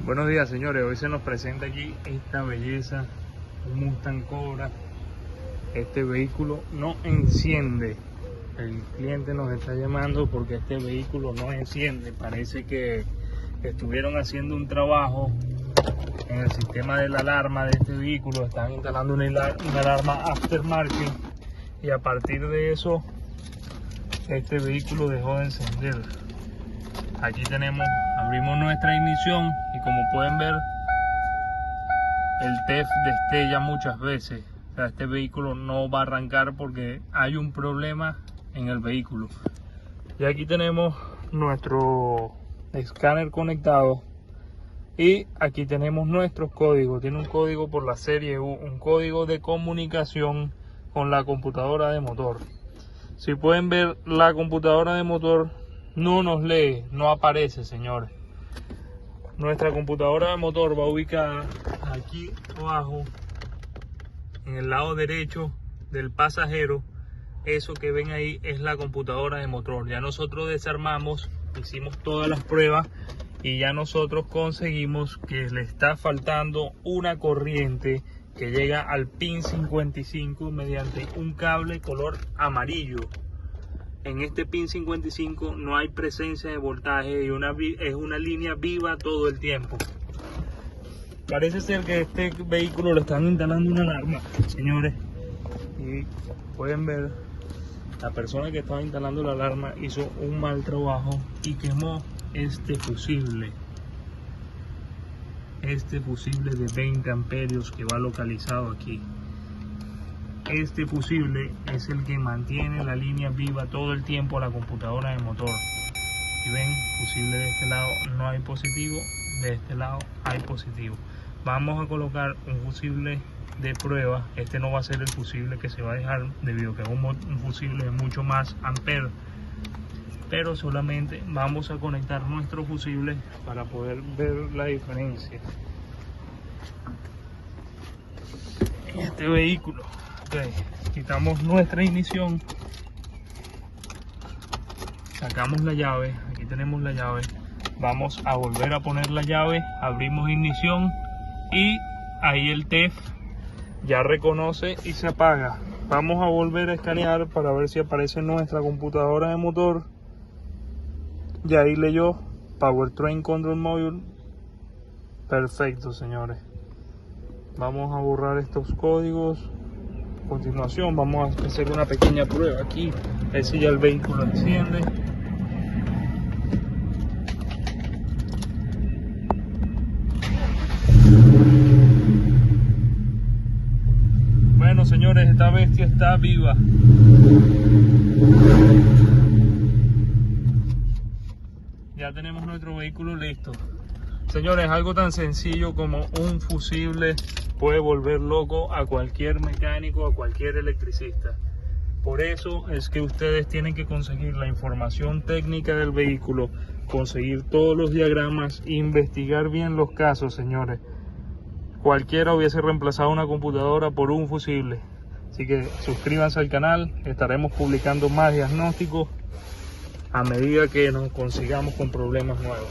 Buenos días, señores. Hoy se nos presenta aquí esta belleza, un Mustang Cobra. Este vehículo no enciende. El cliente nos está llamando porque este vehículo no enciende. Parece que estuvieron haciendo un trabajo en el sistema de la alarma de este vehículo. Están instalando una alarma aftermarket y a partir de eso este vehículo dejó de encender. Aquí abrimos nuestra ignición y como pueden ver, el TEF destella muchas veces. O sea, este vehículo no va a arrancar porque hay un problema en el vehículo. Y aquí tenemos nuestro escáner conectado y aquí tenemos nuestros códigos. Tiene un código por la serie U, un código de comunicación con la computadora de motor. Si pueden ver, la computadora de motor no nos lee, no aparece, señores. Nuestra computadora de motor va ubicada aquí abajo, en el lado derecho del pasajero. Eso que ven ahí es la computadora de motor. Ya nosotros desarmamos, hicimos todas las pruebas y ya nosotros conseguimos que le está faltando una corriente que llega al pin 55 mediante un cable color amarillo. En este pin 55 no hay presencia de voltaje y es una línea viva todo el tiempo. Parece ser que este vehículo le están instalando una alarma, señores. Y pueden ver, la persona que estaba instalando la alarma hizo un mal trabajo y quemó este fusible. Este fusible de 20 amperios que va localizado aquí. Este fusible es el que mantiene la línea viva todo el tiempo a la computadora de motor. Y ven, fusible de este lado no hay positivo, de este lado hay positivo. Vamos a colocar un fusible de prueba. Este no va a ser el fusible que se va a dejar debido a que es un fusible de mucho más amperes. Pero solamente vamos a conectar nuestro fusible para poder ver la diferencia. En este vehículo, quitamos nuestra ignición, sacamos la llave, aquí tenemos la llave, vamos a volver a poner la llave, abrimos ignición y ahí el TEF ya reconoce y se apaga. Vamos a volver a escanear para ver si aparece nuestra computadora de motor. Y ahí leyó Powertrain Control Module. Perfecto, señores. Vamos a borrar estos códigos. A continuación vamos a hacer una pequeña prueba aquí. A ver si ya el vehículo enciende. Bueno, señores, esta bestia está viva. Ya tenemos nuestro vehículo listo. Señores, algo tan sencillo como un fusible puede volver loco a cualquier mecánico, a cualquier electricista. Por eso es que ustedes tienen que conseguir la información técnica del vehículo, conseguir todos los diagramas, investigar bien los casos, señores. Cualquiera hubiese reemplazado una computadora por un fusible. Así que suscríbanse al canal, estaremos publicando más diagnósticos a medida que nos consigamos con problemas nuevos.